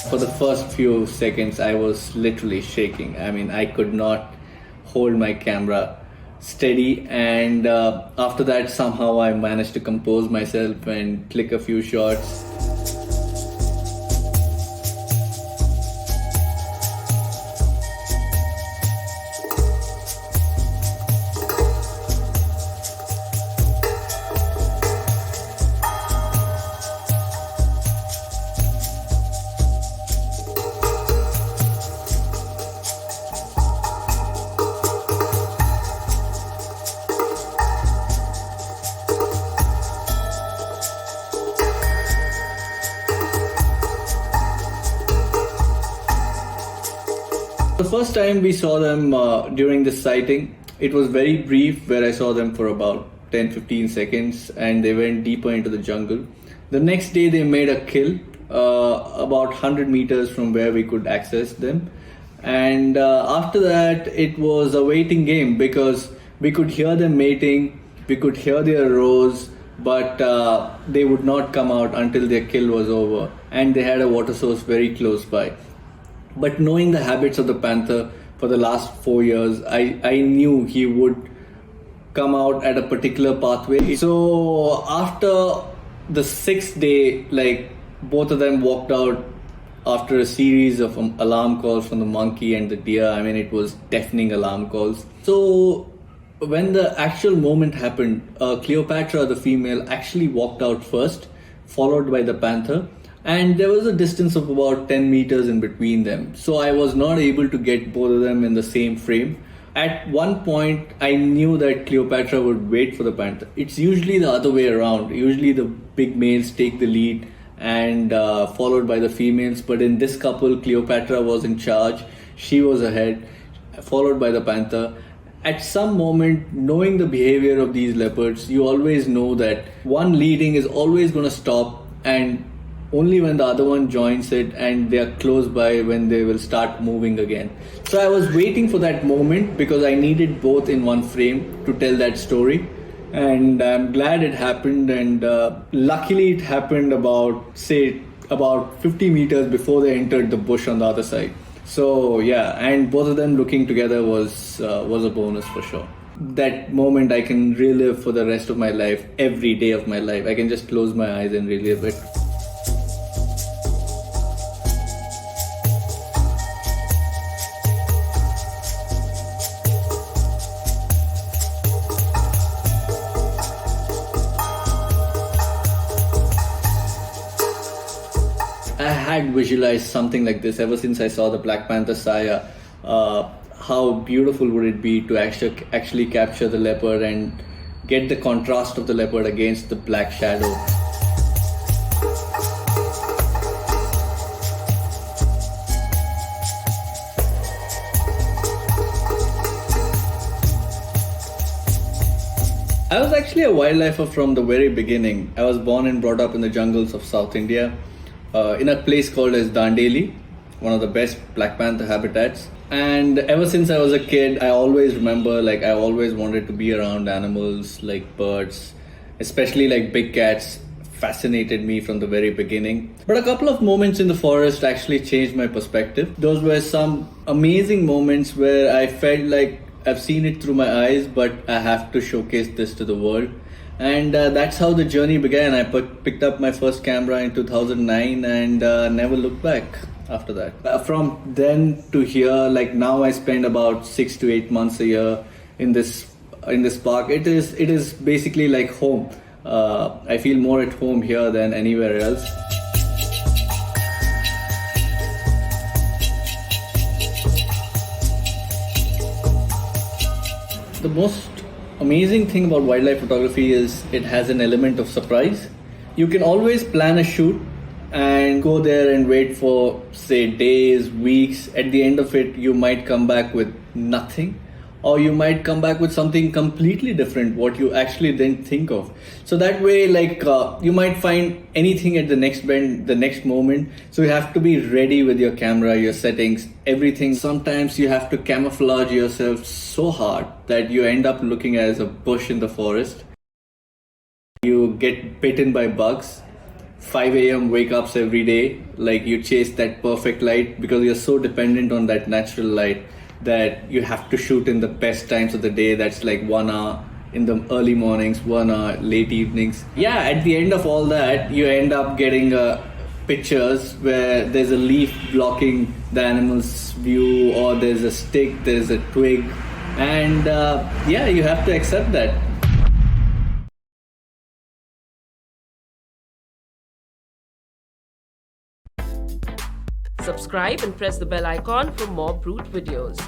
For the first few seconds, I was literally shaking. I mean, I could not hold my camera steady, and after that, somehow I managed to compose myself and click a few shots. The first time we saw them during this sighting, it was very brief, where I saw them for about 10-15 seconds and they went deeper into the jungle. The next day, they made a kill about 100 meters from where we could access them. And after that, it was a waiting game because we could hear them mating, we could hear their roars, but they would not come out until their kill was over. And they had a water source very close by. But knowing the habits of the panther for the last 4 years, I knew he would come out at a particular pathway. So after the sixth day, like, both of them walked out after a series of alarm calls from the monkey and the deer. I mean, it was deafening alarm calls. So when the actual moment happened, Cleopatra, the female, actually walked out first, followed by the panther. And there was a distance of about 10 meters in between them. So I was not able to get both of them in the same frame. At one point, I knew that Cleopatra would wait for the panther. It's usually the other way around. Usually the big males take the lead and followed by the females. But in this couple, Cleopatra was in charge. She was ahead, followed by the panther. At some moment, knowing the behavior of these leopards, you always know that one leading is always going to stop, and only when the other one joins it and they are close by when they will start moving again. So I was waiting for that moment because I needed both in one frame to tell that story. And I'm glad it happened, and luckily it happened about 50 meters before they entered the bush on the other side. So yeah, and both of them looking together was a bonus for sure. That moment I can relive for the rest of my life, every day of my life. I can just close my eyes and relive it. I had visualized something like this ever since I saw the Black Panther Saya. How beautiful would it be to actually capture the leopard and get the contrast of the leopard against the black shadow. I was actually a wildlifer from the very beginning. I was born and brought up in the jungles of South India, in a place called as Dandeli, one of the best Black Panther habitats. And ever since I was a kid, I always remember, like, I always wanted to be around animals like birds, especially like big cats. Fascinated me from the very beginning. But a couple of moments in the forest actually changed my perspective. Those were some amazing moments where I felt like I've seen it through my eyes, but I have to showcase this to the world. And that's how the journey began. I picked up my first camera in 2009 and never looked back after that. From then to here, like now, I spend about 6 to 8 months a year in this park. It is basically like home. I feel more at home here than anywhere else. The most amazing thing about wildlife photography is it has an element of surprise. You can always plan a shoot and go there and wait for, say, days, weeks. At the end of it, you might come back with nothing, or you might come back with something completely different, what you actually didn't think of. So that way, like, you might find anything at the next bend, the next moment. So you have to be ready with your camera, your settings, everything. Sometimes you have to camouflage yourself so hard that you end up looking as a bush in the forest. You get bitten by bugs. 5 a.m. wake ups every day. Like you chase that perfect light because you're so dependent on that natural light that you have to shoot in the best times of the day. That's like 1 hour in the early mornings, 1 hour late evenings. Yeah, at the end of all that, you end up getting pictures where there's a leaf blocking the animal's view, or there's a stick, there's a twig, and yeah, you have to accept that. Subscribe and press the bell icon for more Brute videos.